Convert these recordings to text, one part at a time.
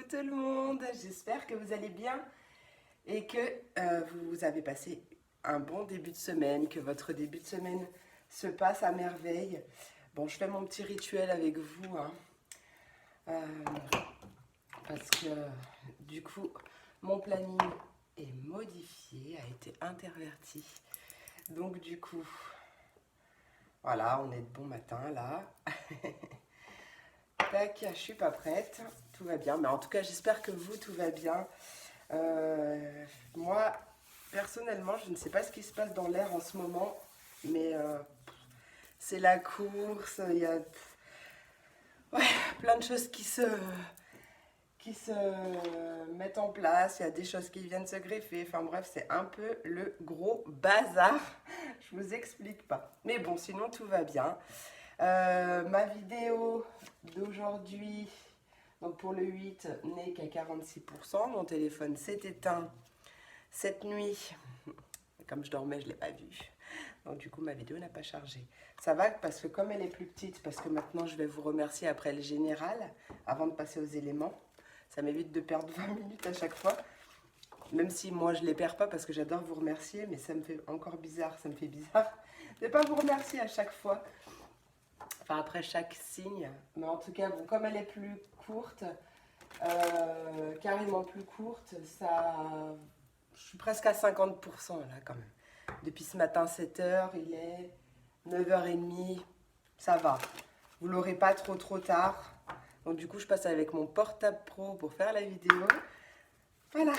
tout le monde, j'espère que vous allez bien et que vous avez passé un bon début de semaine, que votre début de semaine se passe à merveille. Bon, je fais mon petit rituel avec vous, hein, euh, parce que du coup, mon planning est modifié, a été interverti. Donc du coup, voilà, on est de bon matin là. Tac, je suis pas prête, tout va bien. Mais en tout cas, j'espère que vous, tout va bien. Moi, personnellement, je ne sais pas ce qui se passe dans l'air en ce moment, mais c'est la course, il y a plein de choses qui se mettent en place, il y a des choses qui viennent se greffer. Enfin bref, c'est un peu le gros bazar. Je vous explique pas. Mais bon, sinon, tout va bien. Ma vidéo d'aujourd'hui, donc pour le 8, n'est qu'à 46%. Mon téléphone s'est éteint cette nuit. Comme je dormais, je ne l'ai pas vu. Donc du coup, ma vidéo n'a pas chargé. Ça va parce que comme elle est plus petite, parce que maintenant je vais vous remercier après le général, avant de passer aux éléments, ça m'évite de perdre 20 minutes à chaque fois. Même si moi je ne les perds pas parce que j'adore vous remercier, mais ça me fait encore bizarre, ça me fait bizarre de ne pas vous remercier à chaque fois. Enfin après chaque signe, mais en tout cas, bon, comme elle est plus courte, carrément plus courte, ça, je suis presque à 50% là quand même. Depuis ce matin 7h, il est 9h30, ça va. Vous l'aurez pas trop tard. Donc du coup, je passe avec mon portable pro pour faire la vidéo. Voilà.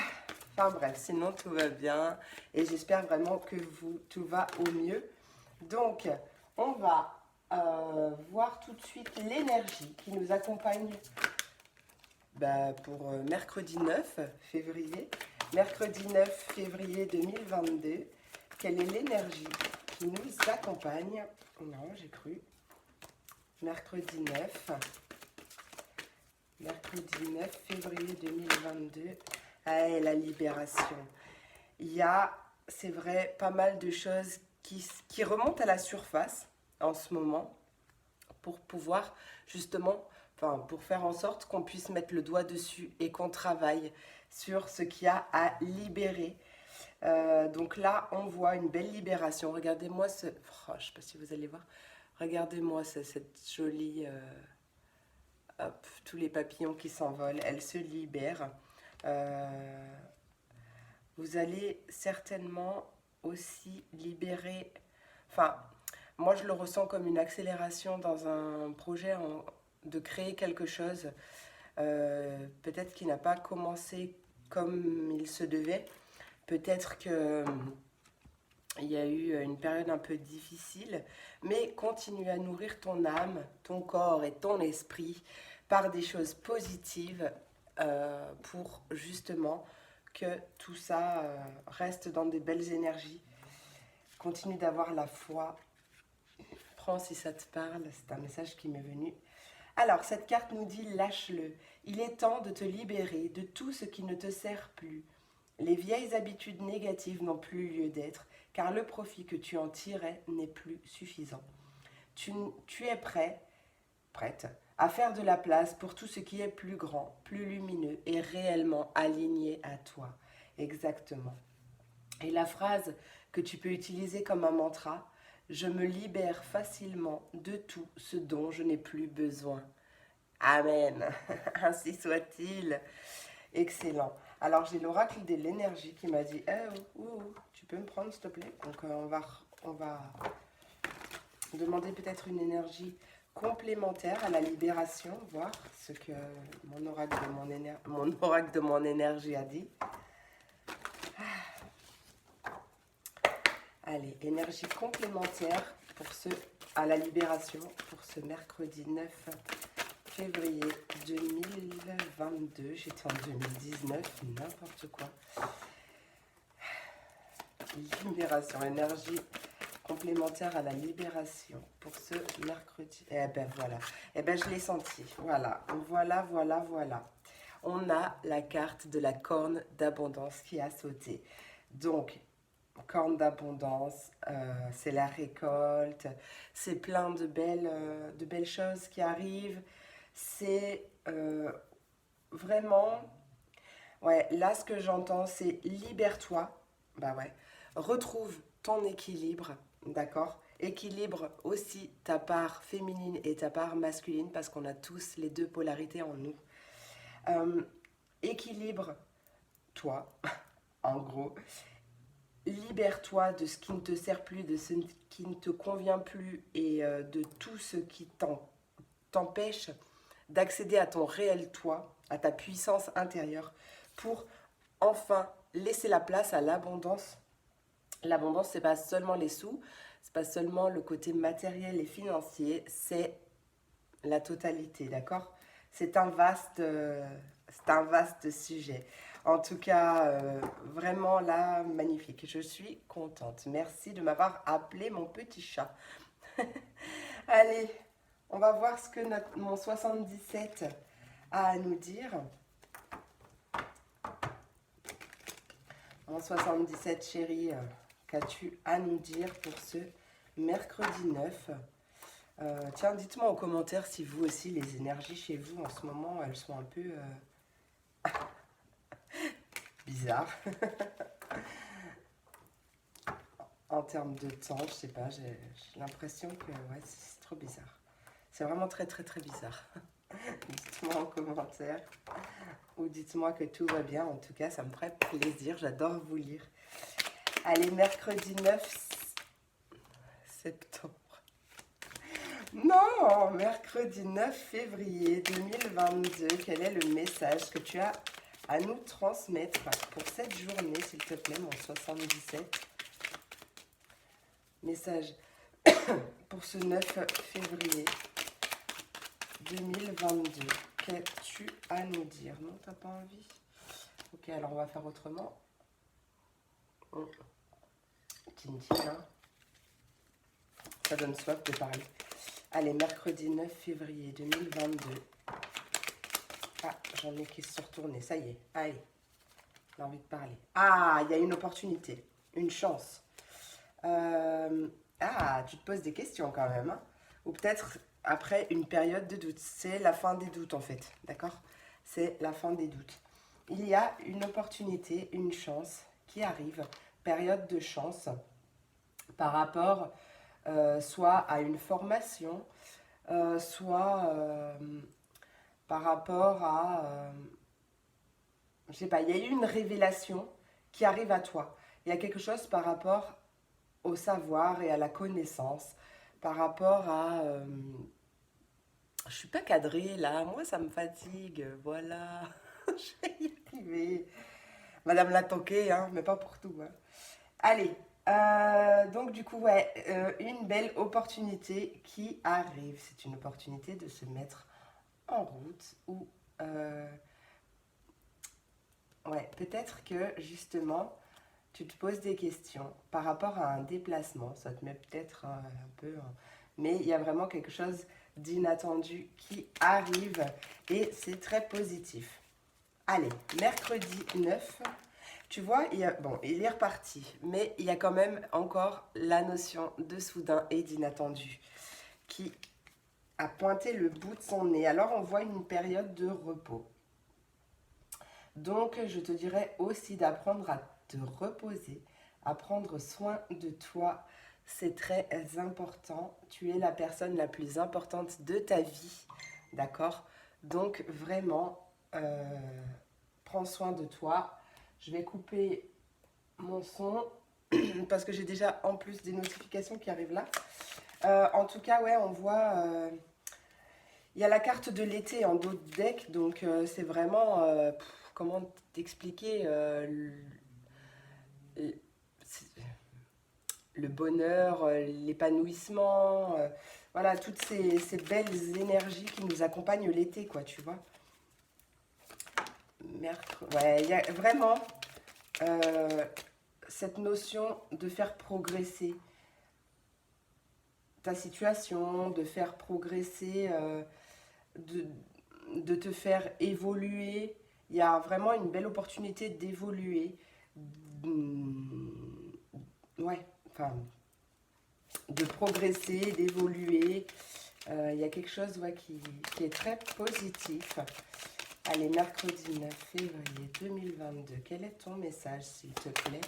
Enfin bref, sinon tout va bien et j'espère vraiment que vous, tout va au mieux. Donc, on va voir tout de suite l'énergie qui nous accompagne pour mercredi 9 février. Mercredi 9 février 2022. Quelle est l'énergie qui nous accompagne? Non, j'ai cru. Mercredi 9. Mercredi 9 février 2022. Ah, la libération. Il y a, c'est vrai, pas mal de choses qui remontent à la surface en ce moment pour pouvoir justement, enfin, pour faire en sorte qu'on puisse mettre le doigt dessus et qu'on travaille sur ce qu'il y a à libérer. Donc là, on voit une belle libération. Regardez-moi ce... Oh, je ne sais pas si vous allez voir. Regardez-moi cette jolie... hop, tous les papillons qui s'envolent. Elle se libère. Vous allez certainement aussi libérer... Enfin, moi, je le ressens comme une accélération dans un projet de créer quelque chose. Peut-être qui n'a pas commencé comme il se devait. Peut-être que il y a eu une période un peu difficile, mais continue à nourrir ton âme, ton corps et ton esprit par des choses positives pour justement que tout ça reste dans des belles énergies. Continue d'avoir la foi. Prends si ça te parle, c'est un message qui m'est venu. Alors, cette carte nous dit lâche-le. Il est temps de te libérer de tout ce qui ne te sert plus. Les vieilles habitudes négatives n'ont plus lieu d'être, car le profit que tu en tirais n'est plus suffisant. Tu es prête, à faire de la place pour tout ce qui est plus grand, plus lumineux et réellement aligné à toi. Exactement. Et la phrase que tu peux utiliser comme un mantra, je me libère facilement de tout ce dont je n'ai plus besoin. Amen. Ainsi soit-il. Excellent. Alors j'ai l'oracle de l'énergie qui m'a dit tu peux me prendre s'il te plaît. Donc on va demander peut-être une énergie complémentaire à la libération, voir ce que mon oracle de mon énergie a dit. Allez, énergie complémentaire à la libération pour ce mercredi 9 février 2022. J'étais en 2019, n'importe quoi. Libération, énergie complémentaire à la libération pour ce mercredi. Eh ben voilà, eh ben je l'ai senti. Voilà. On a la carte de la corne d'abondance qui a sauté. Donc, corne d'abondance, c'est la récolte, c'est plein de belles choses qui arrivent. C'est vraiment, ouais, là ce que j'entends c'est libère-toi, bah ouais, retrouve ton équilibre, d'accord? Équilibre aussi ta part féminine et ta part masculine parce qu'on a tous les deux polarités en nous. Euh, Équilibre-toi, en gros. Libère-toi de ce qui ne te sert plus, de ce qui ne te convient plus et de tout ce qui t'empêche d'accéder à ton réel toi, à ta puissance intérieure, pour enfin laisser la place à l'abondance. L'abondance, c'est pas seulement les sous, c'est pas seulement le côté matériel et financier, c'est la totalité, d'accord? C'est un vaste sujet. En tout cas, vraiment là, magnifique. Je suis contente. Merci de m'avoir appelé mon petit chat. Allez, on va voir ce que mon 77 a à nous dire. Mon 77 chéri, qu'as-tu à nous dire pour ce mercredi 9? Tiens, dites-moi en commentaire si vous aussi, les énergies chez vous en ce moment, elles sont un peu bizarres. En termes de temps, je sais pas, j'ai l'impression que ouais, c'est trop bizarre. C'est vraiment très très très bizarre. Dites-moi en commentaire ou dites-moi que tout va bien. En tout cas, ça me ferait plaisir. J'adore vous lire. Allez, mercredi 9 septembre. Non, mercredi 9 février 2022. Quel est le message que tu as à nous transmettre pour cette journée, s'il te plaît, mon 77? Message pour ce 9 février 2022. Qu'as-tu à nous dire? Non, t'as pas envie? Ok, alors on va faire autrement. Tintin, hein. Ça donne soif de parler. Allez, mercredi 9 février 2022. Ah, j'en ai qui se sont retournés. Ça y est, allez, j'ai envie de parler. Ah, il y a une opportunité, une chance. Ah, tu te poses des questions quand même, hein. Ou peut-être après une période de doute. C'est la fin des doutes en fait, d'accord? C'est la fin des doutes. Il y a une opportunité, une chance qui arrive, période de chance, par rapport soit à une formation, soit par rapport à... je sais pas, il y a eu une révélation qui arrive à toi. Il y a quelque chose par rapport au savoir et à la connaissance, par rapport à... je suis pas cadrée là, moi ça me fatigue, voilà. Je vais y arriver. Madame l'a toqué, hein, mais pas pour tout, hein. Allez, donc du coup, ouais, une belle opportunité qui arrive. C'est une opportunité de se mettre en route ou... ouais, peut-être que justement, tu te poses des questions par rapport à un déplacement. Ça te met peut-être un peu... mais il y a vraiment quelque chose d'inattendu qui arrive et c'est très positif. Allez, mercredi 9, tu vois, bon, il est reparti, mais il y a quand même encore la notion de soudain et d'inattendu qui a pointé le bout de son nez. Alors on voit une période de repos. Donc je te dirais aussi d'apprendre à te reposer, à prendre soin de toi. C'est très important. Tu es la personne la plus importante de ta vie, d'accord? Donc vraiment, prends soin de toi. Je vais couper mon son parce que j'ai déjà en plus des notifications qui arrivent là. En tout cas, ouais, on voit... il y a la carte de l'été en dos de deck, donc c'est vraiment... comment t'expliquer le bonheur, l'épanouissement, voilà, toutes ces belles énergies qui nous accompagnent l'été, quoi, tu vois. Ouais, il y a vraiment cette notion de faire progresser ta situation, de faire progresser, de, de te faire évoluer. Il y a vraiment une belle opportunité d'évoluer. Ouais, enfin, de progresser, d'évoluer. Il y a quelque chose ouais, qui est très positif. Allez, mercredi 9 février 2022. Quel est ton message, s'il te plaît?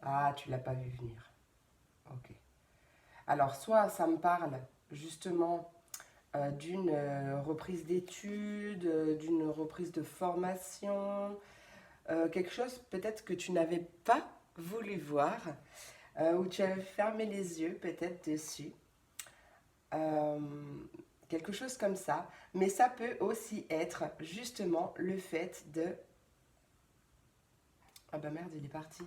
Ah, tu l'as pas vu venir. Ok. Alors, soit ça me parle justement d'une reprise d'études, d'une reprise de formation, quelque chose peut-être que tu n'avais pas voulu voir, ou tu avais fermé les yeux peut-être dessus. Euh, Quelque chose comme ça. Mais ça peut aussi être justement le fait de... Ah bah merde, il est parti.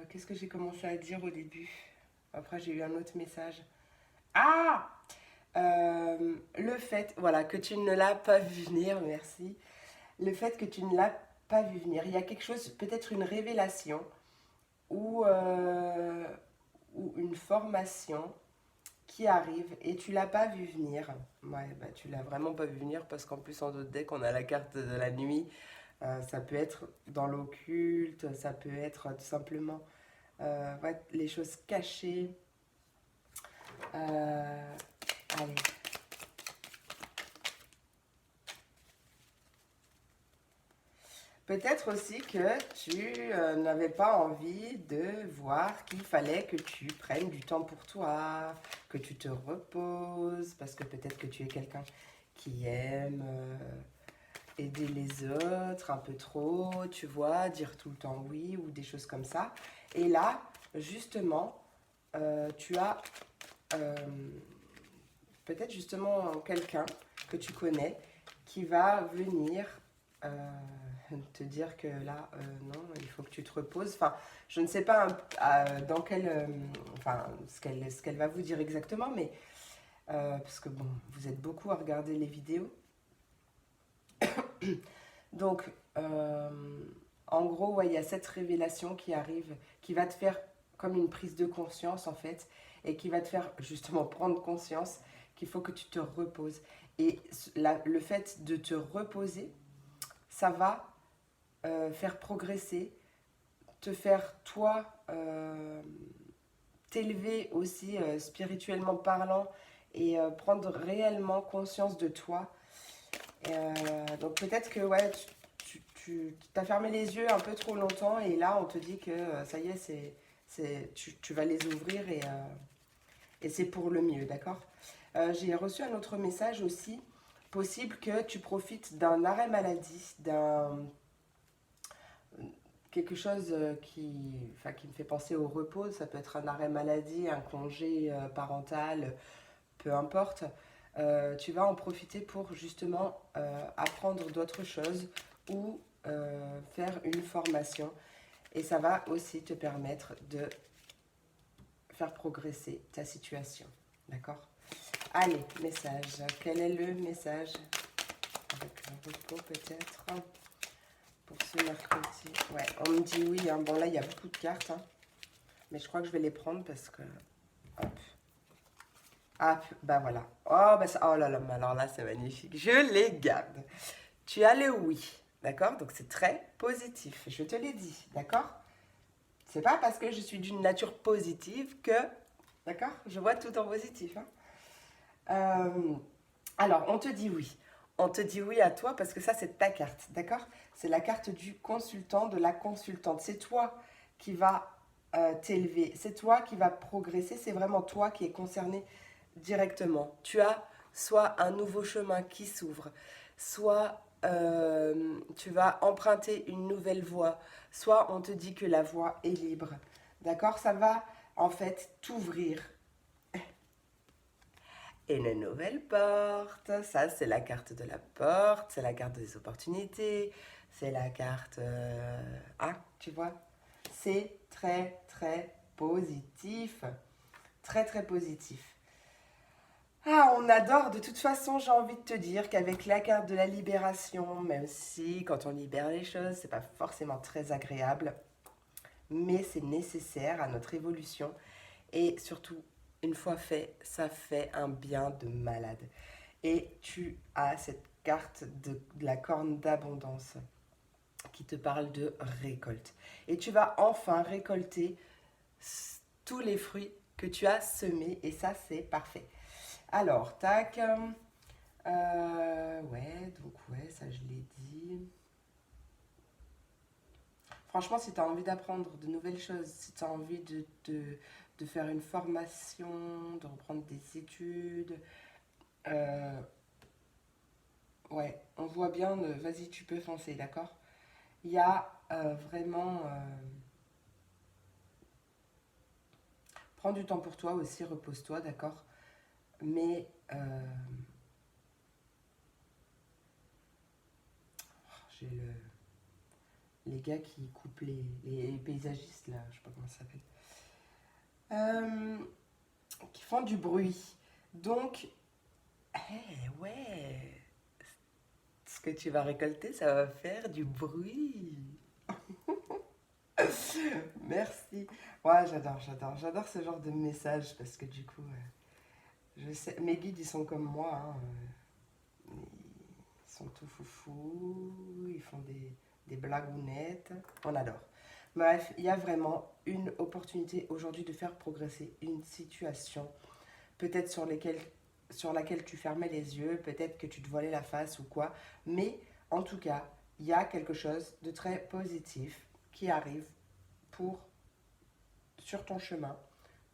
Qu'est-ce que j'ai commencé à dire au début? Après, j'ai eu un autre message. Ah, le fait, voilà, que tu ne l'as pas vu venir, merci. Le fait que tu ne l'as pas vu venir. Il y a quelque chose, peut-être une révélation ou ou une formation qui arrive et tu l'as pas vu venir. Ouais, bah tu l'as vraiment pas vu venir parce qu'en plus en d'autres decks on a la carte de la nuit. Ça peut être dans l'occulte, ça peut être tout simplement ouais, les choses cachées. Euh, Allez. Peut-être aussi que tu n'avais pas envie de voir qu'il fallait que tu prennes du temps pour toi, que tu te reposes, parce que peut-être que tu es quelqu'un qui aime aider les autres un peu trop, tu vois, dire tout le temps oui ou des choses comme ça. Et là, justement, tu as euh, peut-être justement quelqu'un que tu connais qui va venir te dire que là, non, il faut que tu te reposes. Enfin, je ne sais pas dans quel, enfin, ce qu'elle va vous dire exactement, mais parce que bon, vous êtes beaucoup à regarder les vidéos. Donc, en gros, ouais, il y a cette révélation qui arrive, qui va te faire comme une prise de conscience en fait, et qui va te faire justement prendre conscience qu'il faut que tu te reposes. Et le fait de te reposer, ça va faire progresser, te faire toi t'élever aussi spirituellement parlant et prendre réellement conscience de toi. Donc peut-être que ouais, tu t'as fermé les yeux un peu trop longtemps et là on te dit que ça y est, tu vas les ouvrir et c'est pour le mieux, d'accord? J'ai reçu un autre message aussi. Possible que tu profites d'un arrêt maladie, d'un quelque chose enfin, qui me fait penser au repos. Ça peut être un arrêt maladie, un congé parental, peu importe. Tu vas en profiter pour justement apprendre d'autres choses ou faire une formation. Et ça va aussi te permettre de faire progresser ta situation. D'accord? Allez, message. Quel est le message? Avec un repos peut-être pour ce mercredi. Ouais, on me dit oui. Hein. Bon, là, il y a beaucoup de cartes. Hein. Mais je crois que je vais les prendre parce que... Hop. Ah, bah voilà. Oh, bah ça, oh là là, mais alors là, c'est magnifique. Je les garde. Tu as le oui, d'accord? Donc c'est très positif. Je te l'ai dit, d'accord? C'est pas parce que je suis d'une nature positive que, d'accord? Je vois tout en positif. Hein. Euh, alors, on te dit oui. On te dit oui à toi parce que ça, c'est ta carte, d'accord? C'est la carte du consultant, de la consultante. C'est toi qui va t'élever. C'est toi qui va progresser. C'est vraiment toi qui es concerné directement. Tu as soit un nouveau chemin qui s'ouvre, soit tu vas emprunter une nouvelle voie, soit on te dit que la voie est libre. D'accord? Ça va en fait t'ouvrir une nouvelle porte. Ça, c'est la carte de la porte, c'est la carte des opportunités, c'est la carte... Ah, tu vois? C'est très, très positif. Très, très positif. Ah, on adore. De toute façon, j'ai envie de te dire qu'avec la carte de la libération, même si quand on libère les choses, c'est pas forcément très agréable, mais c'est nécessaire à notre évolution. Et surtout, une fois fait, ça fait un bien de malade. Et tu as cette carte de la corne d'abondance qui te parle de récolte. Et tu vas enfin récolter tous les fruits que tu as semés et ça c'est parfait. Alors, tac. Ouais, donc ouais, ça je l'ai dit. Franchement, si tu as envie d'apprendre de nouvelles choses, si tu as envie de faire une formation, de reprendre des études, euh, ouais, on voit bien, vas-y, tu peux foncer, d'accord? Il y a vraiment... prends du temps pour toi aussi, repose-toi, d'accord? Mais j'ai les gars qui coupent les paysagistes, là, je sais pas comment ça s'appelle. Euh, qui font du bruit. Donc, ouais, ce que tu vas récolter, ça va faire du bruit. Merci. Ouais, j'adore ce genre de message parce que du coup, je sais, mes guides, ils sont comme moi, hein, ils sont tout foufou, ils font des blagounettes, on adore. Bref, il y a vraiment une opportunité aujourd'hui de faire progresser une situation, peut-être sur laquelle tu fermais les yeux, peut-être que tu te voilais la face ou quoi, mais en tout cas, il y a quelque chose de très positif qui arrive pour sur ton chemin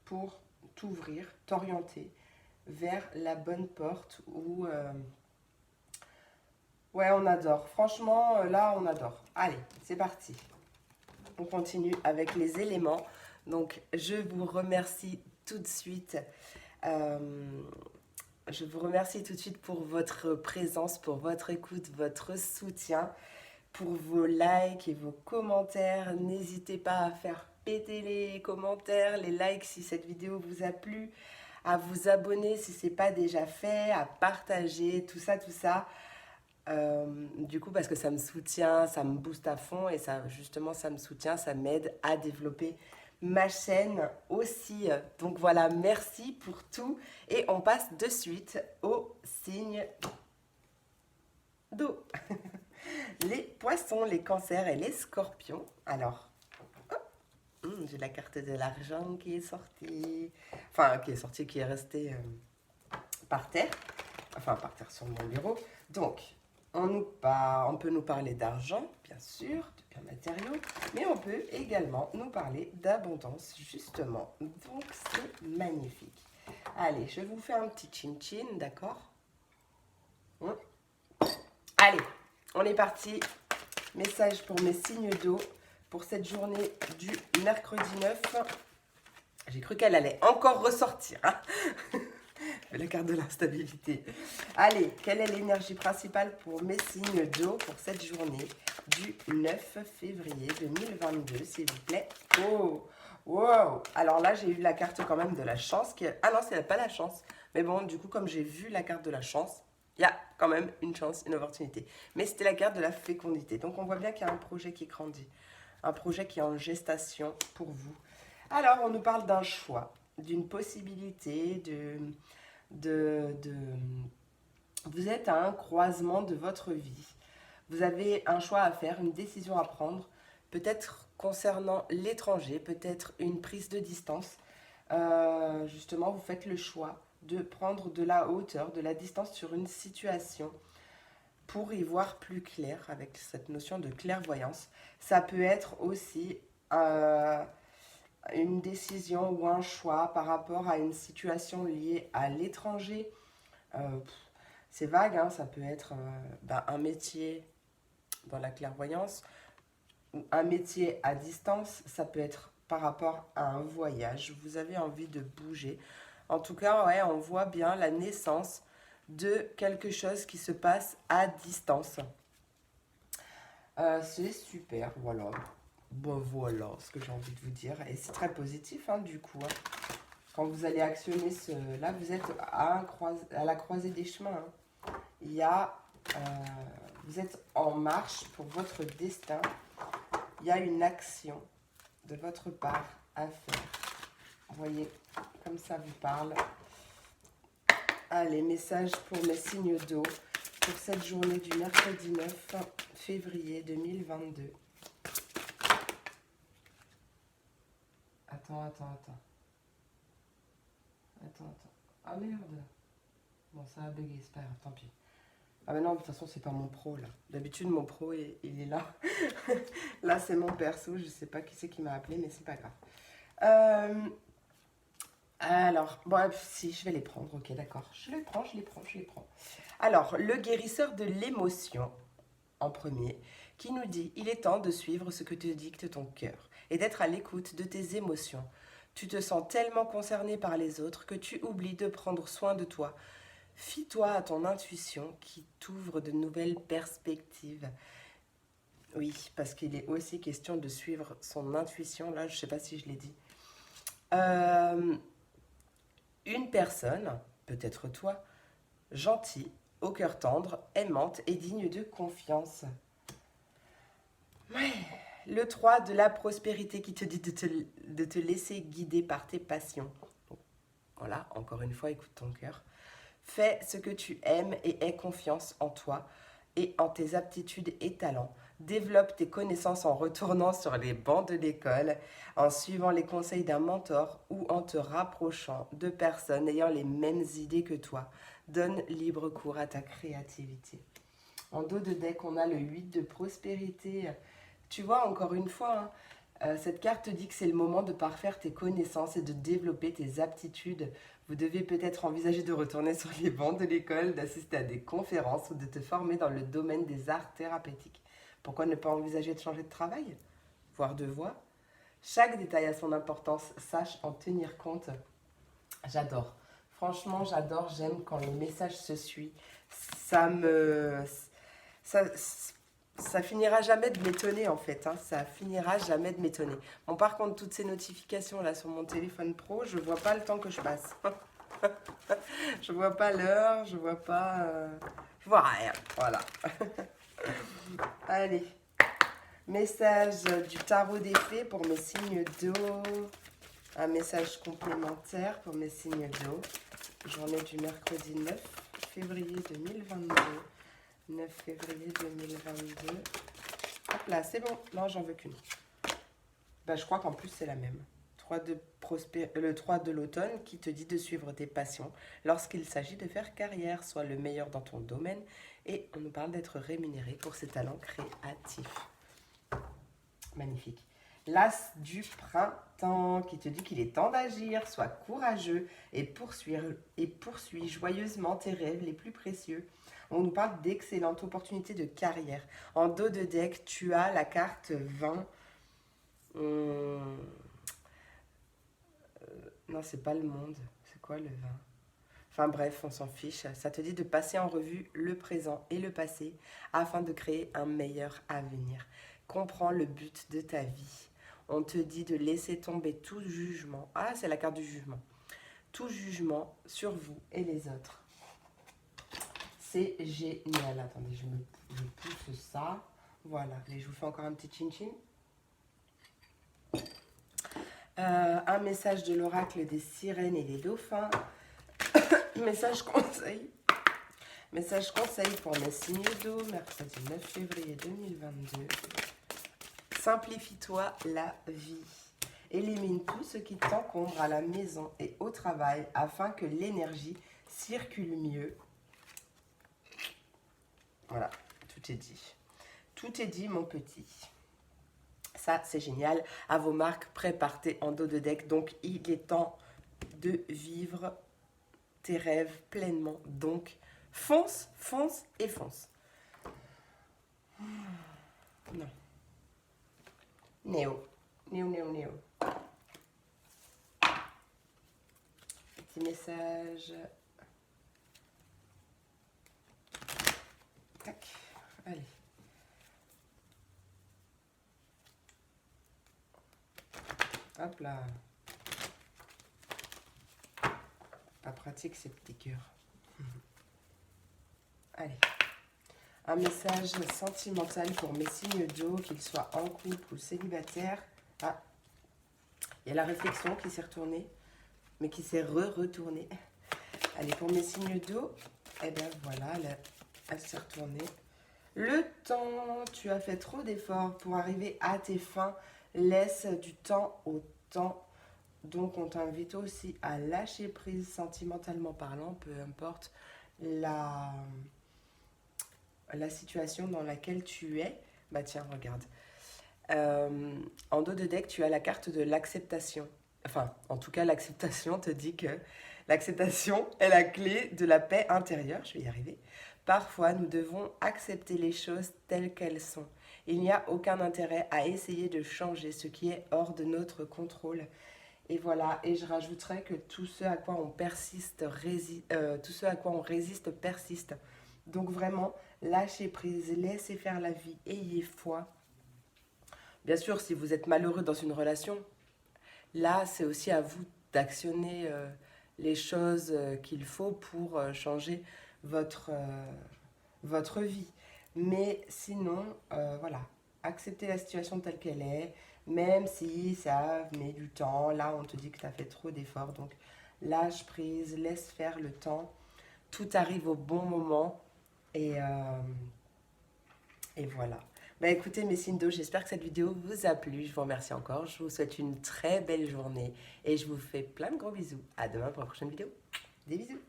pour t'ouvrir, t'orienter vers la bonne porte où ouais, on adore. Franchement, là, on adore. Allez, c'est parti. On continue avec les éléments. Donc, je vous remercie tout de suite. Euh, je vous remercie tout de suite pour votre présence, pour votre écoute, votre soutien, pour vos likes et vos commentaires. N'hésitez pas à faire péter les commentaires, les likes si cette vidéo vous a plu, à vous abonner si ce n'est pas déjà fait, à partager, tout ça, tout ça. Du coup, parce que ça me soutient, ça me booste à fond et ça, justement, ça me soutient, ça m'aide à développer ma chaîne aussi. Donc voilà, merci pour tout et on passe de suite au signe d'eau. Les poissons, les cancers et les scorpions. Alors, j'ai la carte de l'argent qui est sortie. Enfin, qui est restée par terre. Enfin, par terre sur mon bureau. Donc, on peut nous parler d'argent, bien sûr, de biens matériaux, mais on peut également nous parler d'abondance, justement. Donc, c'est magnifique. Allez, je vous fais un petit chin-chin, d'accord? Allez, on est parti. Message pour mes signes d'eau pour cette journée du mercredi 9. J'ai cru qu'elle allait encore ressortir. Hein. La carte de l'instabilité. Allez, quelle est l'énergie principale pour mes signes d'eau pour cette journée du 9 février 2022, s'il vous plaît? Oh, wow. Alors là, j'ai eu la carte quand même de la chance. Ah non, c'est pas la chance. Mais bon, du coup, comme j'ai vu la carte de la chance, il y a quand même une chance, une opportunité. Mais c'était la carte de la fécondité. Donc on voit bien qu'il y a un projet qui grandit. Un projet qui est en gestation pour vous. Alors, on nous parle d'un choix, d'une possibilité, vous êtes à un croisement de votre vie. Vous avez un choix à faire, une décision à prendre, peut-être concernant l'étranger, peut-être une prise de distance. Justement, vous faites le choix de prendre de la hauteur, de la distance sur une situation pour y voir plus clair avec cette notion de clairvoyance. Ça peut être aussi une décision ou un choix par rapport à une situation liée à l'étranger. Euh, c'est vague, hein, ça peut être un métier dans la clairvoyance ou un métier à distance, ça peut être par rapport à un voyage. Vous avez envie de bouger. En tout cas, ouais, on voit bien la naissance de quelque chose qui se passe à distance. C'est super, voilà. Bon, voilà ce que j'ai envie de vous dire. Et c'est très positif, hein, du coup. Hein. Quand vous allez actionner ce... Là, vous êtes à la croisée des chemins. Hein. Il y a... vous êtes en marche pour votre destin. Il y a une action de votre part à faire. Vous voyez, comme ça vous parle. Allez, message pour mes signes d'eau pour cette journée du mercredi 9 février 2022. Attends. Ah merde. Bon, ça a bugué, c'est pas grave, tant pis. Ah mais non, de toute façon, c'est pas mon pro, là. D'habitude, mon pro, il est là. Là, c'est mon perso. Je sais pas qui c'est qui m'a appelé, mais c'est pas grave. Alors, bon, si, je vais les prendre. Ok, d'accord. Je les prends. Alors, le guérisseur de l'émotion, en premier, qui nous dit: il est temps de suivre ce que te dicte ton cœur et d'être à l'écoute de tes émotions. Tu te sens tellement concerné par les autres que tu oublies de prendre soin de toi. Fie-toi à ton intuition qui t'ouvre de nouvelles perspectives. Oui, parce qu'il est aussi question de suivre son intuition. Là, je ne sais pas si je l'ai dit. Une personne, peut-être toi, gentille, au cœur tendre, aimante et digne de confiance. Ouais. Le 3 de la prospérité qui te dit de te laisser guider par tes passions. Voilà, encore une fois, écoute ton cœur. Fais ce que tu aimes et aie confiance en toi et en tes aptitudes et talents. Développe tes connaissances en retournant sur les bancs de l'école, en suivant les conseils d'un mentor ou en te rapprochant de personnes ayant les mêmes idées que toi. Donne libre cours à ta créativité. En dos de deck, on a le 8 de prospérité. Tu vois, encore une fois, cette carte dit que c'est le moment de parfaire tes connaissances et de développer tes aptitudes. Vous devez peut-être envisager de retourner sur les bancs de l'école, d'assister à des conférences ou de te former dans le domaine des arts thérapeutiques. Pourquoi ne pas envisager de changer de travail, voire de voie? Chaque détail a son importance, sache en tenir compte. J'adore. Franchement, j'adore, j'aime quand le message se suit. Ça me... Ça finira jamais de m'étonner en fait, hein. Ça finira jamais de m'étonner. Bon, par contre, toutes ces notifications là sur mon téléphone pro, je vois pas le temps que je passe. Je vois pas l'heure, je vois pas... Je vois rien, voilà. Allez, message du tarot des fées pour mes signes d'eau. Un message complémentaire pour mes signes d'eau. Journée du mercredi 9 février 2022. 9 février 2022. Hop là, c'est bon. Non, j'en veux qu'une. Bah, je crois qu'en plus, c'est la même. Le 3 de l'automne qui te dit de suivre tes passions lorsqu'il s'agit de faire carrière, soit le meilleur dans ton domaine. Et on nous parle d'être rémunéré pour ses talents créatifs. Magnifique. L'As du printemps qui te dit qu'il est temps d'agir, sois courageux et poursuis joyeusement tes rêves les plus précieux. On nous parle d'excellentes opportunités de carrière. En dos de deck, tu as la carte 20. Non, c'est pas le monde. C'est quoi le 20? Enfin bref, on s'en fiche. Ça te dit de passer en revue le présent et le passé afin de créer un meilleur avenir. Comprends le but de ta vie. On te dit de laisser tomber tout jugement. Ah, c'est la carte du jugement. Tout jugement sur vous et les autres. C'est génial. Attendez, je pousse ça. Voilà. Allez, je vous fais encore un petit chin-chin. Un message de l'oracle des sirènes et des dauphins. Message conseil. Message conseil pour mes signes d'eau, mercredi 9 février 2022. Simplifie-toi la vie. Élimine tout ce qui t'encombre à la maison et au travail afin que l'énergie circule mieux. Voilà, tout est dit. Tout est dit, mon petit. Ça, c'est génial. À vos marques, prêts, partez en dos de deck. Donc, il est temps de vivre tes rêves pleinement. Donc, fonce, fonce et fonce. Non. Néo. Petit message. Tac. Allez. Hop là. Pas pratique ces petits cœurs. Allez. Un message sentimental pour mes signes d'eau, qu'ils soient en couple ou célibataires. Ah, il y a la réflexion qui s'est retournée, mais qui s'est retournée. Allez, pour mes signes d'eau, eh bien voilà, Elle s'est retournée. Le temps, tu as fait trop d'efforts pour arriver à tes fins. Laisse du temps au temps. Donc, on t'invite aussi à lâcher prise sentimentalement parlant, peu importe la, la situation dans laquelle tu es. Bah tiens, regarde. En dos de deck, tu as la carte de l'acceptation. Enfin, en tout cas, l'acceptation te dit que l'acceptation est la clé de la paix intérieure. Je vais y arriver. Parfois, nous devons accepter les choses telles qu'elles sont. Il n'y a aucun intérêt à essayer de changer ce qui est hors de notre contrôle. Et voilà, et je rajouterais que tout ce à quoi on persiste, tout ce à quoi on résiste persiste. Donc vraiment, lâchez prise, laissez faire la vie, ayez foi. Bien sûr, si vous êtes malheureux dans une relation, là, c'est aussi à vous d'actionner les choses qu'il faut pour changer votre, votre vie. Mais sinon, voilà, acceptez la situation telle qu'elle est, même si ça met du temps. Là, on te dit que tu as fait trop d'efforts. Donc, lâche prise, laisse faire le temps. Tout arrive au bon moment. Et voilà. Bah écoutez mes signes d'eau, j'espère que cette vidéo vous a plu. Je vous remercie encore. Je vous souhaite une très belle journée. Et je vous fais plein de gros bisous. À demain pour la prochaine vidéo. Des bisous.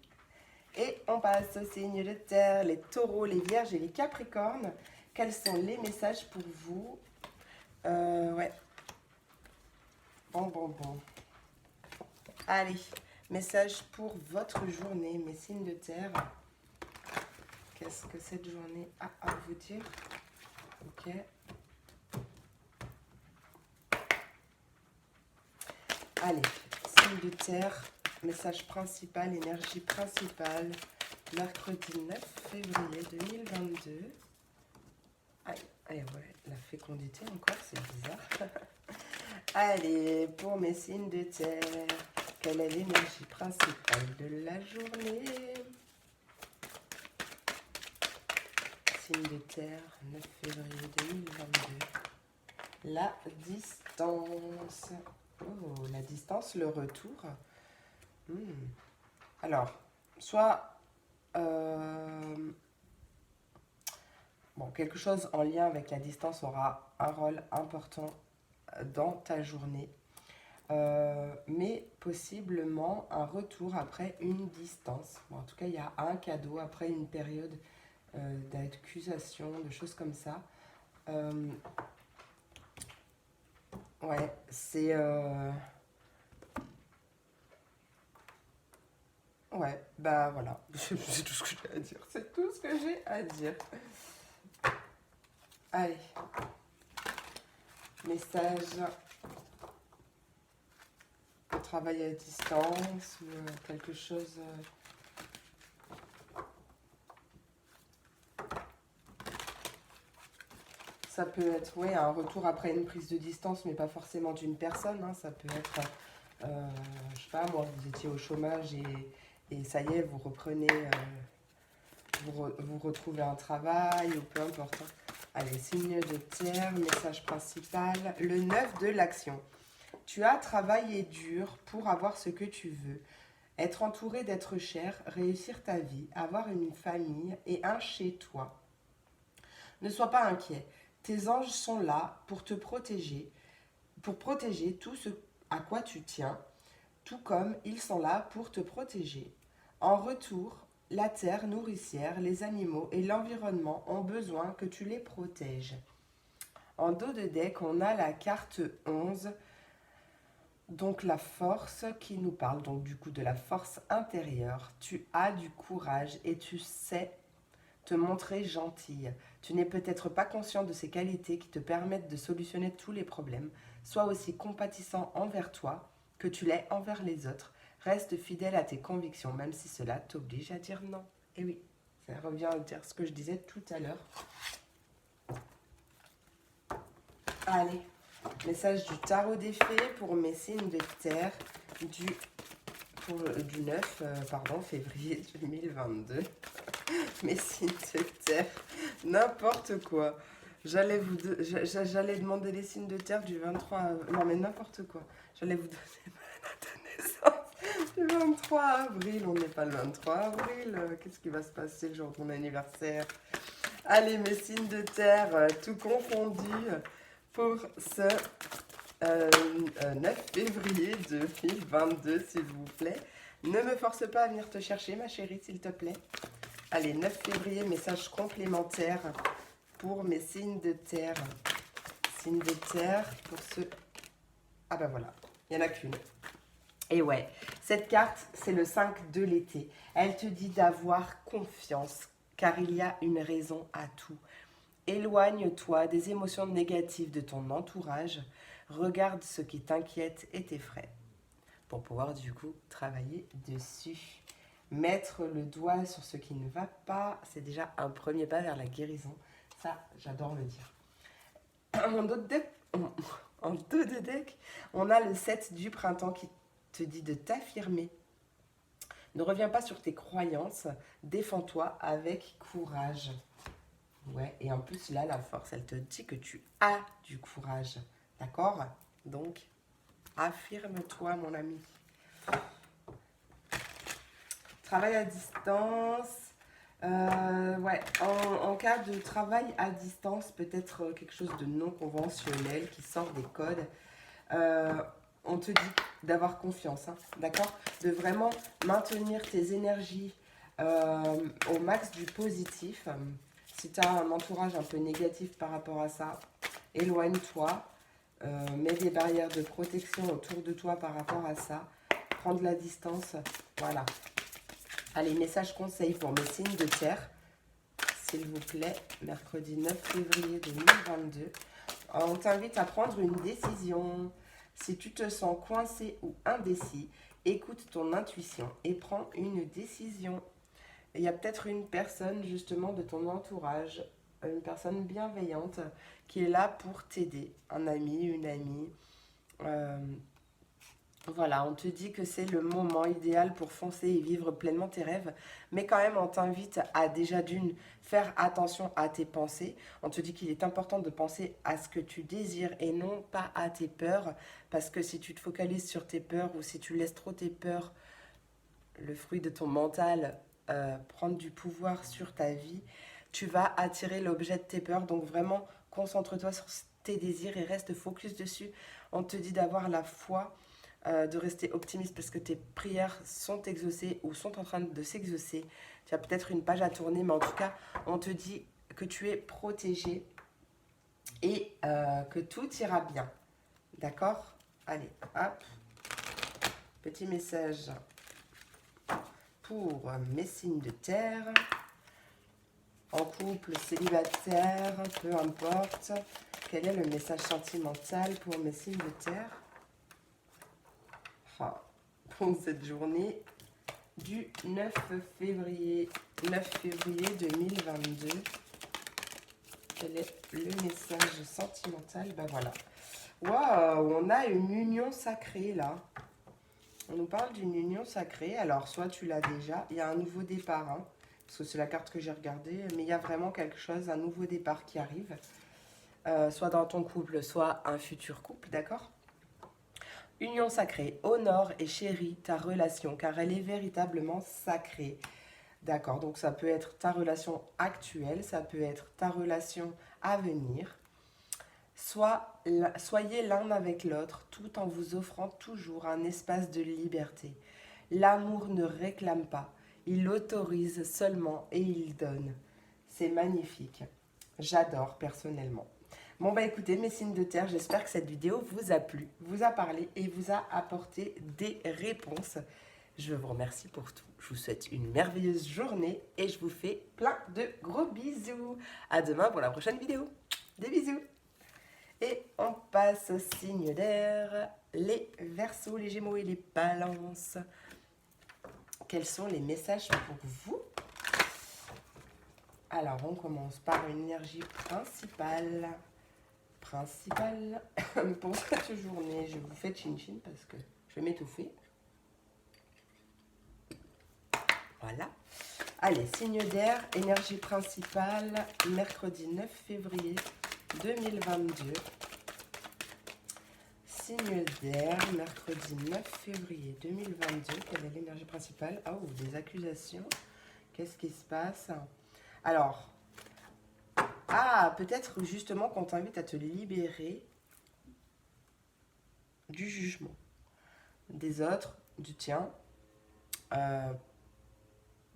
Et on passe aux signes de terre, les taureaux, les vierges et les capricornes. Quels sont les messages pour vous? Ouais. Bon. Allez, message pour votre journée, mes signes de terre. Qu'est-ce que cette journée a à vous dire? Ok. Allez, signe de terre, message principal, énergie principale, mercredi 9 février 2022. Aïe, ouais, la fécondité encore, c'est bizarre. Allez, pour mes signes de terre, quelle est l'énergie principale de la journée? Signe de terre, 9 février 2022. La distance. Oh, la distance, le retour. Alors, soit quelque chose en lien avec la distance aura un rôle important dans ta journée, mais possiblement un retour après une distance. Bon, en tout cas, il y a un cadeau après une période d'accusation, de choses comme ça. Ouais, c'est... Ouais, bah voilà, c'est tout ce que j'ai à dire. C'est tout ce que j'ai à dire. Allez, message au travail à distance ou quelque chose... Ça peut être, ouais, un retour après une prise de distance, mais pas forcément d'une personne. Hein. Ça peut être, je sais pas, moi, vous étiez au chômage et ça y est, vous reprenez, vous retrouvez un travail ou peu importe. Hein. Allez, signe de terre, message principal, le 9 de l'action. Tu as travaillé dur pour avoir ce que tu veux. Être entouré d'êtres chers, réussir ta vie, avoir une famille et un chez toi. Ne sois pas inquiet. Tes anges sont là pour te protéger, pour protéger tout ce à quoi tu tiens, tout comme ils sont là pour te protéger. En retour, la terre nourricière, les animaux et l'environnement ont besoin que tu les protèges. En dos de deck, on a la carte 11, donc la force qui nous parle donc du coup de la force intérieure. Tu as du courage et tu sais te montrer gentille. Tu n'es peut-être pas conscient de ces qualités qui te permettent de solutionner tous les problèmes. Sois aussi compatissant envers toi que tu l'es envers les autres. Reste fidèle à tes convictions, même si cela t'oblige à dire non. Et oui, ça revient à dire ce que je disais tout à l'heure. Allez, message du tarot des fées pour mes signes de terre du 9 février 2022. Mes signes de terre, n'importe quoi. J'allais demander les signes de terre du 23... Non mais n'importe quoi. J'allais vous donner ma date de naissance. Le 23 avril, on n'est pas le 23 avril. Qu'est-ce qui va se passer le jour de ton anniversaire? Allez, mes signes de terre, tout confondu pour ce 9 février 2022, s'il vous plaît. Ne me force pas à venir te chercher, ma chérie, s'il te plaît. Allez, 9 février, message complémentaire pour mes signes de terre. Signes de terre pour ce... Ah ben voilà, il n'y en a qu'une. Et ouais, cette carte, c'est le 5 de l'été. Elle te dit d'avoir confiance, car il y a une raison à tout. Éloigne-toi des émotions négatives de ton entourage. Regarde ce qui t'inquiète et t'effraie. Pour pouvoir du coup travailler dessus. Mettre le doigt sur ce qui ne va pas, c'est déjà un premier pas vers la guérison. Ça, j'adore le dire. En dos de deck, on a le 7 du printemps qui te dit de t'affirmer. Ne reviens pas sur tes croyances, défends-toi avec courage. Ouais, et en plus là, la force, elle te dit que tu as du courage. D'accord? Donc, affirme-toi, mon ami. Travail à distance. Ouais, en cas de travail à distance, peut-être quelque chose de non conventionnel qui sort des codes. On te dit d'avoir confiance, hein, d'accord? De vraiment maintenir tes énergies au max du positif. Si tu as un entourage un peu négatif par rapport à ça, éloigne-toi. Mets des barrières de protection autour de toi par rapport à ça. Prends de la distance. Voilà. Allez, message conseil pour mes signes de terre. S'il vous plaît, mercredi 9 février 2022. On t'invite à prendre une décision. Si tu te sens coincé ou indécis, écoute ton intuition et prends une décision. Il y a peut-être une personne justement de ton entourage, une personne bienveillante qui est là pour t'aider. Un ami, une amie. Voilà, on te dit que c'est le moment idéal pour foncer et vivre pleinement tes rêves. Mais quand même, on t'invite à déjà d'une faire attention à tes pensées. On te dit qu'il est important de penser à ce que tu désires et non pas à tes peurs. Parce que si tu te focalises sur tes peurs ou si tu laisses trop tes peurs, le fruit de ton mental, prendre du pouvoir sur ta vie, tu vas attirer l'objet de tes peurs. Donc vraiment, concentre-toi sur tes désirs et reste focus dessus. On te dit d'avoir la foi, de rester optimiste parce que tes prières sont exaucées ou sont en train de s'exaucer. Tu as peut-être une page à tourner, mais en tout cas, on te dit que tu es protégé et que tout ira bien. D'accord? Allez, hop. Petit message pour mes signes de terre. En couple, célibataire, peu importe. Quel est le message sentimental pour mes signes de terre? Pour cette journée du 9 février 2022. Quel est le message sentimental? Ben voilà. Waouh, on a une union sacrée là. On nous parle d'une union sacrée. Alors, soit tu l'as déjà, il y a un nouveau départ, hein, parce que c'est la carte que j'ai regardée, mais il y a vraiment quelque chose, un nouveau départ qui arrive. Soit dans ton couple, soit un futur couple, d'accord? Union sacrée, honore et chéris ta relation, car elle est véritablement sacrée. D'accord, donc ça peut être ta relation actuelle, ça peut être ta relation à venir. Soyez l'un avec l'autre, tout en vous offrant toujours un espace de liberté. L'amour ne réclame pas, il autorise seulement et il donne. C'est magnifique. J'adore personnellement. Bon bah écoutez mes signes de terre, j'espère que cette vidéo vous a plu, vous a parlé et vous a apporté des réponses. Je vous remercie pour tout. Je vous souhaite une merveilleuse journée et je vous fais plein de gros bisous. À demain pour la prochaine vidéo. Des bisous. Et on passe aux signes d'air, les Verseaux, les Gémeaux et les Balances. Quels sont les messages pour vous? Alors on commence par une énergie principale. Pour cette journée, je vous fais chin-chin parce que je vais m'étouffer. Voilà. Allez, signe d'air, énergie principale, mercredi 9 février 2022. signe d'air, mercredi 9 février 2022. Quelle est l'énergie principale? Oh, des accusations. Qu'est-ce qui se passe? Alors, peut-être justement qu'on t'invite à te libérer du jugement des autres, du tien.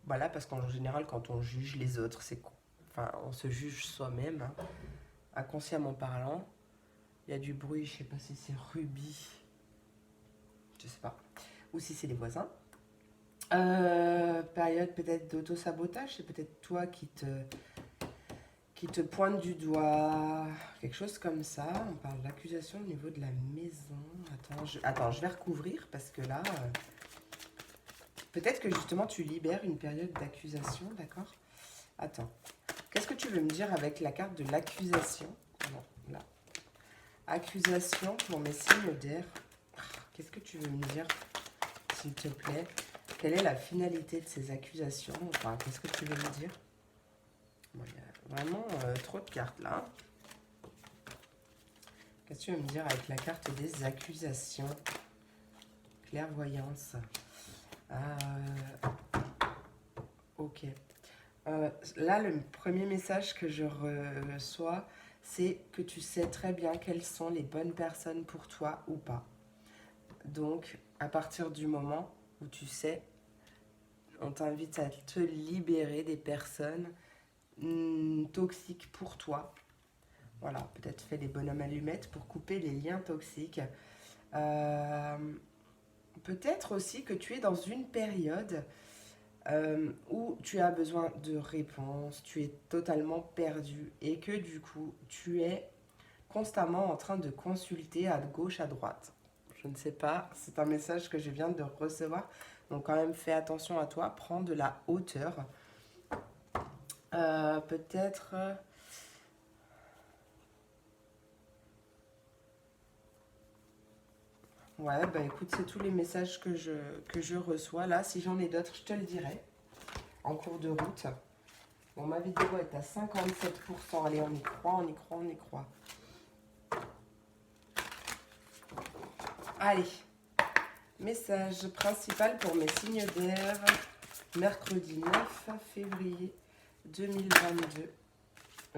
Voilà, parce qu'en général, quand on juge les autres, on se juge soi-même, hein, inconsciemment parlant. Il y a du bruit, je sais pas si c'est Ruby, je sais pas, ou si c'est les voisins. Période peut-être d'auto-sabotage, c'est peut-être toi qui te pointe du doigt, quelque chose comme ça. On parle d'accusation au niveau de la maison. Attends, je vais recouvrir parce que là, peut-être que justement tu libères une période d'accusation, d'accord? Attends, qu'est-ce que tu veux me dire avec la carte de l'accusation? Non, là. Accusation pour mes signes d'air. Qu'est-ce que tu veux me dire, s'il te plaît? Quelle est la finalité de ces accusations? Enfin, qu'est-ce que tu veux me dire? Bon, il y a vraiment trop de cartes là. Qu'est-ce que tu veux me dire avec la carte des accusations? Clairvoyance. Ok. Là, le premier message que je reçois, c'est que tu sais très bien quelles sont les bonnes personnes pour toi ou pas. Donc, à partir du moment où tu sais, on t'invite à te libérer des personnes toxiques pour toi. Voilà, peut-être fais des bonhommes allumettes pour couper les liens toxiques. Peut-être aussi que tu es dans une période où tu as besoin de réponses, tu es totalement perdu et que du coup, tu es constamment en train de consulter à gauche, à droite. Je ne sais pas, c'est un message que je viens de recevoir. Donc quand même, fais attention à toi, prends de la hauteur. Peut-être... Ouais, bah écoute, c'est tous les messages que je reçois. Là, si j'en ai d'autres, je te le dirai en cours de route. Bon, ma vidéo est à 57%. Allez, on y croit, on y croit, on y croit. Allez, message principal pour mes signes d'air. Mercredi 9 février 2022.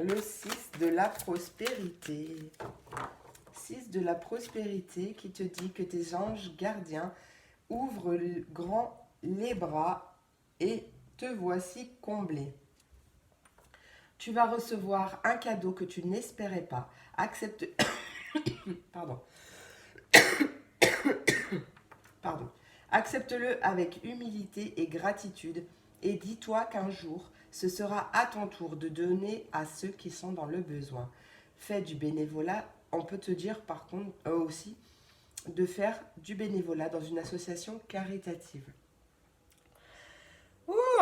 Le 6 de la prospérité. 6 de la prospérité qui te dit que tes anges gardiens ouvrent grand les bras et te voici comblé. Tu vas recevoir un cadeau que tu n'espérais pas. Accepte... Pardon. Pardon. Accepte-le avec humilité et gratitude et dis-toi qu'un jour, ce sera à ton tour de donner à ceux qui sont dans le besoin. Fais du bénévolat. On peut te dire par contre aussi de faire du bénévolat dans une association caritative.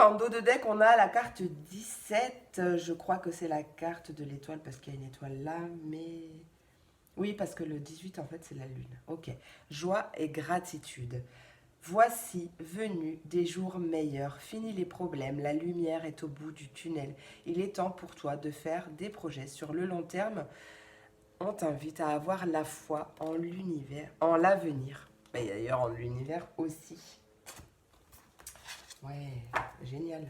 En dos de deck, on a la carte 17. Je crois que c'est la carte de l'étoile parce qu'il y a une étoile là, mais... Oui, parce que le 18, en fait, c'est la lune. Ok. Joie et gratitude. Voici venus des jours meilleurs. Fini les problèmes. La lumière est au bout du tunnel. Il est temps pour toi de faire des projets sur le long terme. On t'invite à avoir la foi en l'univers, en l'avenir. Et d'ailleurs, en l'univers aussi. Ouais, génial.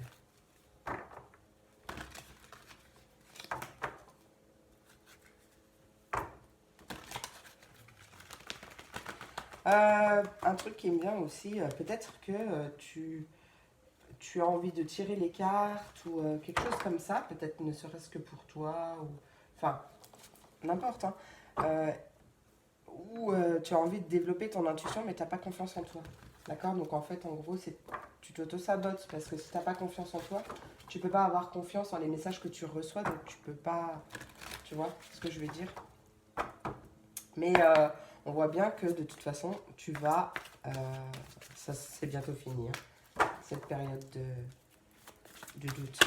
Un truc qui me vient aussi, peut-être que tu as envie de tirer les cartes ou quelque chose comme ça, peut-être ne serait-ce que pour toi, ou enfin, n'importe, hein. Ou tu as envie de développer ton intuition, mais tu n'as pas confiance en toi. D'accord? Donc en fait, en gros, tu t'auto-sabotes parce que si tu n'as pas confiance en toi, tu peux pas avoir confiance en les messages que tu reçois, donc tu peux pas. Tu vois ce que je veux dire? Mais on voit bien que de toute façon, tu vas. Ça, c'est bientôt fini, hein, cette période de doute.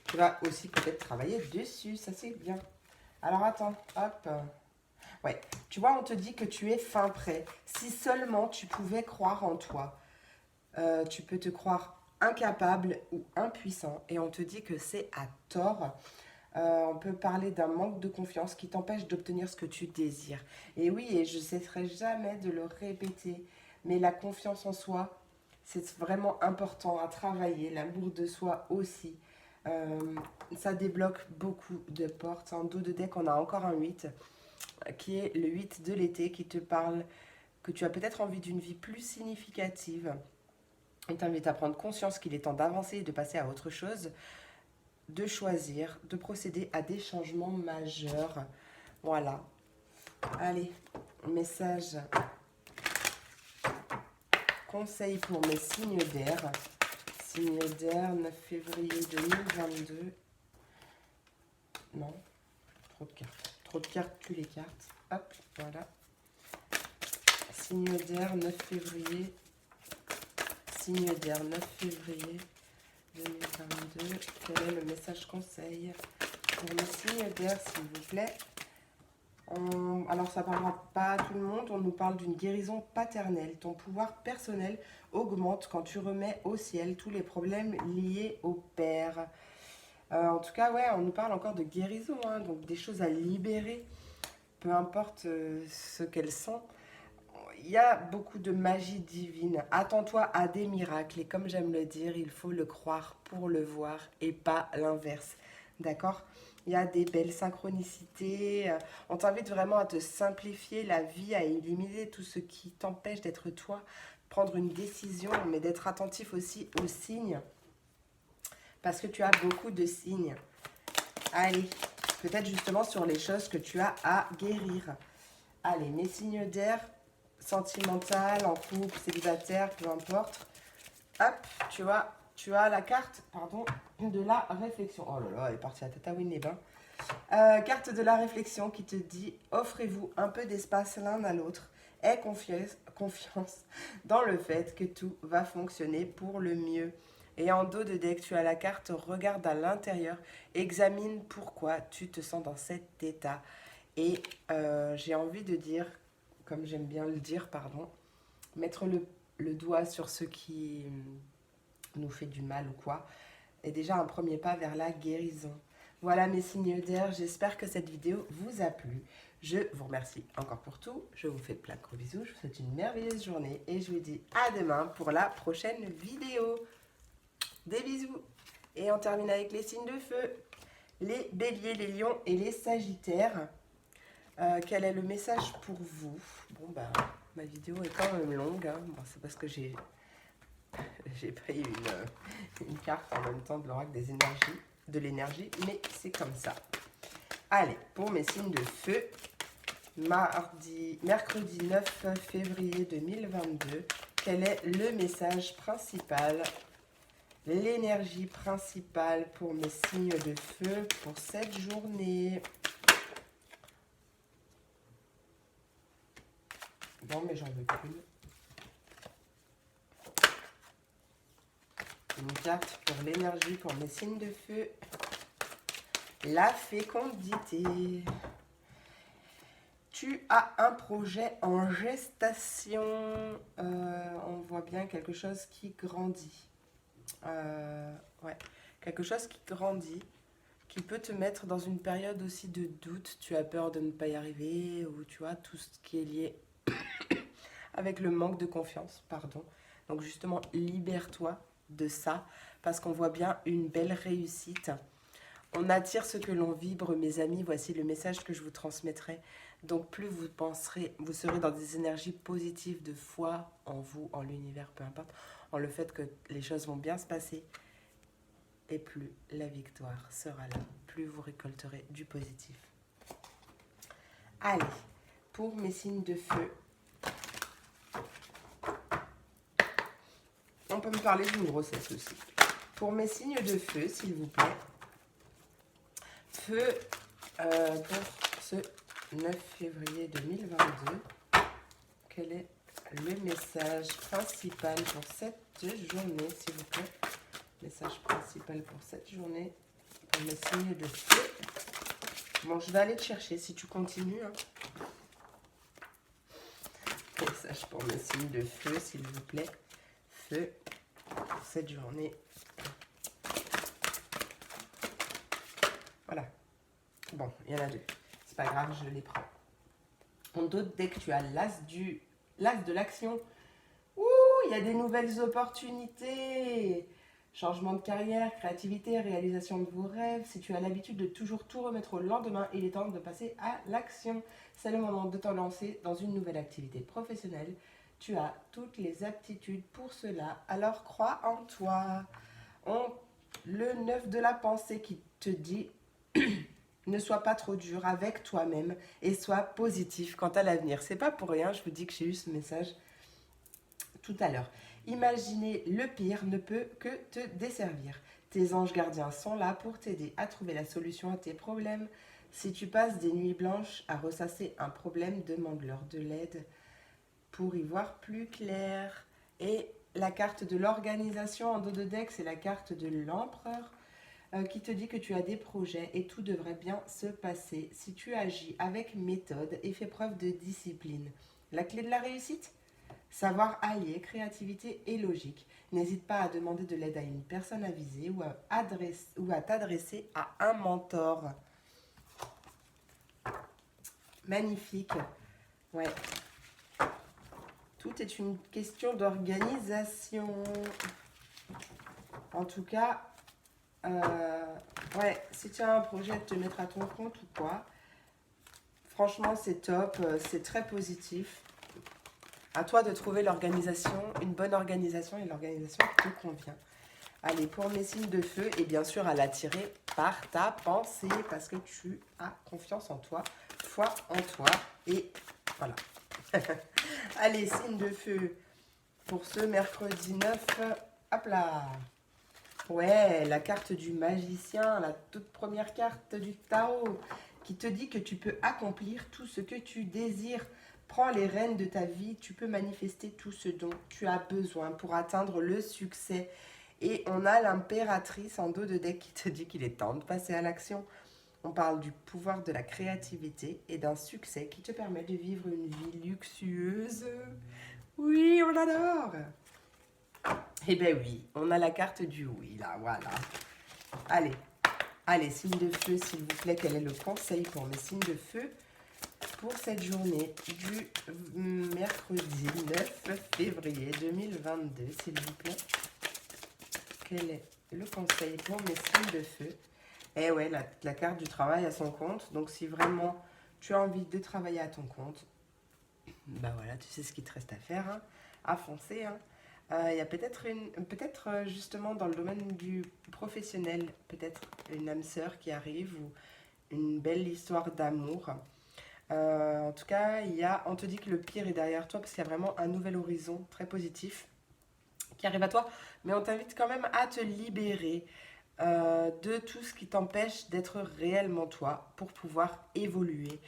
Tu vas aussi peut-être travailler dessus, ça c'est bien. Alors attends, hop. Ouais, tu vois, on te dit que tu es fin prêt. Si seulement tu pouvais croire en toi. Tu peux te croire incapable ou impuissant et on te dit que c'est à tort. On peut parler d'un manque de confiance qui t'empêche d'obtenir ce que tu désires. Et oui, et je ne cesserai jamais de le répéter, mais la confiance en soi, c'est vraiment important à travailler, l'amour de soi aussi. Euh, Ça débloque beaucoup de portes. En dos de deck, on a encore un 8, qui est le 8 de l'été, qui te parle que tu as peut-être envie d'une vie plus significative. Il t'invite à prendre conscience qu'il est temps d'avancer et de passer à autre chose, de choisir, de procéder à des changements majeurs. Voilà. Allez, message, conseil pour mes signes d'air. Signes d'air, 9 février 2022. Non, trop de cartes. Trop de cartes, plus les cartes. Hop, voilà. Signe d'air, 9 février. Signe d'air, 9 février 2022. Quel est le message conseil pour les signes d'air, s'il vous plaît? Alors, ça ne parlera pas à tout le monde. On nous parle d'une guérison paternelle. Ton pouvoir personnel augmente quand tu remets au ciel tous les problèmes liés au père. En tout cas, ouais, on nous parle encore de guérison, hein, donc des choses à libérer, peu importe ce qu'elles sont. Il y a beaucoup de magie divine. Attends-toi à des miracles. Et comme j'aime le dire, il faut le croire pour le voir et pas l'inverse. D'accord? Il y a des belles synchronicités. On t'invite vraiment à te simplifier la vie, à éliminer tout ce qui t'empêche d'être toi, prendre une décision, mais d'être attentif aussi aux signes. Parce que tu as beaucoup de signes. Allez, peut-être justement sur les choses que tu as à guérir. Allez, mes signes d'air, sentimental, en couple, célibataire, peu importe. Hop, tu as la carte, pardon, de la réflexion. Oh là là, elle est partie à Tataouine les bains. Carte de la réflexion qui te dit: offrez-vous un peu d'espace l'un à l'autre. Aie confiance dans le fait que tout va fonctionner pour le mieux. Et en dos de deck, tu as la carte regarde à l'intérieur, examine pourquoi tu te sens dans cet état. Et j'ai envie de dire, comme j'aime bien le dire, pardon, mettre le doigt sur ce qui nous fait du mal ou quoi, est déjà un premier pas vers la guérison. Voilà mes signes d'air, j'espère que cette vidéo vous a plu. Je vous remercie encore pour tout, je vous fais plein de gros bisous, je vous souhaite une merveilleuse journée et je vous dis à demain pour la prochaine vidéo. Des bisous. Et on termine avec les signes de feu. Les béliers, les lions et les sagittaires. Quel est le message pour vous? Bon, bah, ma vidéo est quand même longue. Hein. Bon, c'est parce que j'ai pris une carte en même temps de l'oracle des énergies, de l'énergie, mais c'est comme ça. Allez, pour mes signes de feu, mercredi 9 février 2022, quel est le message principal, l'énergie principale pour mes signes de feu pour cette journée? Non, mais j'en veux qu'une. Une carte pour l'énergie pour mes signes de feu. La fécondité. Tu as un projet en gestation. On voit bien quelque chose qui grandit. Ouais, quelque chose qui grandit, qui peut te mettre dans une période aussi de doute. Tu as peur de ne pas y arriver, ou tu vois, tout ce qui est lié avec le manque de confiance, pardon. Donc justement, libère-toi de ça, parce qu'on voit bien une belle réussite. On attire ce que l'on vibre, mes amis. Voici le message que je vous transmettrai. Donc plus vous penserez, vous serez dans des énergies positives de foi en vous, en l'univers, peu importe, en le fait que les choses vont bien se passer. Et plus la victoire sera là, plus vous récolterez du positif. Allez, pour mes signes de feu, on peut me parler d'une grossesse aussi. Pour mes signes de feu, s'il vous plaît, feu pour ce 9 février 2022, quel est le message principal pour cette journée, s'il vous plaît? Message principal pour cette journée, pour mes signes de feu. Bon, je vais aller te chercher si tu continues. Hein. Message pour mes signes de feu, s'il vous plaît. Feu pour cette journée. Voilà, Bon, il y en a deux. C'est pas grave, je les prends. En d'autres, dès que tu as l'as de l'action, ouh, il y a des nouvelles opportunités. Changement de carrière, créativité, réalisation de vos rêves. Si tu as l'habitude de toujours tout remettre au lendemain, il est temps de passer à l'action. C'est le moment de te lancer dans une nouvelle activité professionnelle. Tu as toutes les aptitudes pour cela, alors crois en toi. Le 9 de la pensée qui te dit ne sois pas trop dur avec toi-même et sois positif quant à l'avenir. C'est pas pour rien, je vous dis que j'ai eu ce message tout à l'heure. Imaginer le pire ne peut que te desservir. Tes anges gardiens sont là pour t'aider à trouver la solution à tes problèmes. Si tu passes des nuits blanches à ressasser un problème, demande-leur de l'aide pour y voir plus clair. Et la carte de l'organisation en dos de deck, c'est la carte de l'empereur qui te dit que tu as des projets et tout devrait bien se passer si tu agis avec méthode et fais preuve de discipline. La clé de la réussite? Savoir allier créativité et logique. N'hésite pas à demander de l'aide à une personne avisée ou à t'adresser à un mentor. Magnifique. Ouais. Tout est une question d'organisation. En tout cas, ouais, si tu as un projet de te mettre à ton compte ou quoi, franchement, c'est top, c'est très positif. À toi de trouver l'organisation, une bonne organisation et l'organisation qui te convient. Allez, pour mes signes de feu, et bien sûr à l'attirer par ta pensée, parce que tu as confiance en toi, foi en toi, et voilà. Allez, signe de feu, pour ce mercredi 9, hop là. Ouais, la carte du magicien, la toute première carte du tarot, qui te dit que tu peux accomplir tout ce que tu désires. Prends les rênes de ta vie, tu peux manifester tout ce dont tu as besoin pour atteindre le succès. Et on a l'impératrice en dos de deck qui te dit qu'il est temps de passer à l'action. On parle du pouvoir de la créativité et d'un succès qui te permet de vivre une vie luxueuse. Oui, on adore. Eh bien oui, on a la carte du oui, là, voilà. Allez, signe de feu, s'il vous plaît, quel est le conseil pour mes signes de feu pour cette journée du mercredi 9 février 2022, s'il vous plaît? Quel est le conseil pour mes signes de feu? Eh ouais, la carte du travail à son compte. Donc si vraiment tu as envie de travailler à ton compte, bah voilà, tu sais ce qu'il te reste à faire, hein, à foncer. Hein. Il y a peut-être justement dans le domaine du professionnel, peut-être une âme sœur qui arrive ou une belle histoire d'amour. En tout cas, on te dit que le pire est derrière toi parce qu'il y a vraiment un nouvel horizon très positif qui arrive à toi. Mais on t'invite quand même à te libérer de tout ce qui t'empêche d'être réellement toi pour pouvoir évoluer.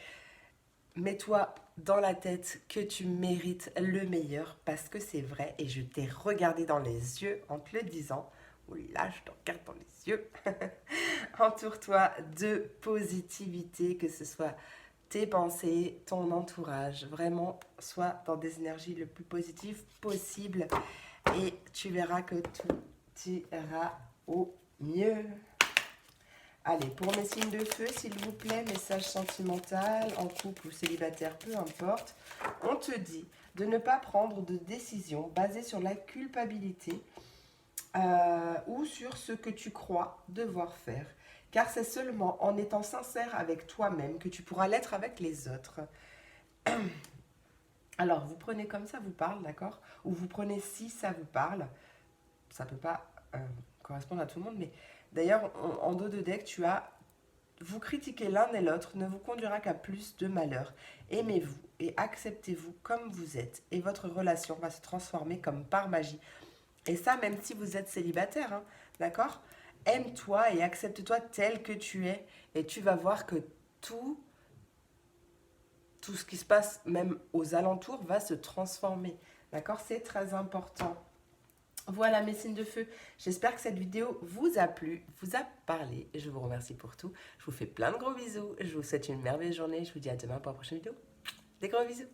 Mets-toi dans la tête que tu mérites le meilleur parce que c'est vrai et je t'ai regardé dans les yeux en te le disant. Oh là, je te regarde dans les yeux. Entoure-toi de positivité, que ce soit tes pensées, ton entourage. Vraiment, sois dans des énergies le plus positives possible et tu verras que tout ira au mieux. Allez, pour mes signes de feu, s'il vous plaît, message sentimental, en couple ou célibataire, peu importe. On te dit de ne pas prendre de décision basée sur la culpabilité ou sur ce que tu crois devoir faire. Car c'est seulement en étant sincère avec toi-même que tu pourras l'être avec les autres. Alors, vous prenez comme ça vous parle, d'accord? Ou vous prenez si ça vous parle. Ça ne peut pas correspondre à tout le monde, mais d'ailleurs, en dos de deck, tu as vous critiquer l'un et l'autre ne vous conduira qu'à plus de malheur. Aimez-vous et acceptez-vous comme vous êtes et votre relation va se transformer comme par magie. Et ça, même si vous êtes célibataire, hein, d'accord? Aime-toi et accepte-toi tel que tu es et tu vas voir que tout ce qui se passe, même aux alentours, va se transformer. D'accord? C'est très important. Voilà mes signes de feu. J'espère que cette vidéo vous a plu, vous a parlé. Je vous remercie pour tout. Je vous fais plein de gros bisous. Je vous souhaite une merveilleuse journée. Je vous dis à demain pour la prochaine vidéo. Des gros bisous.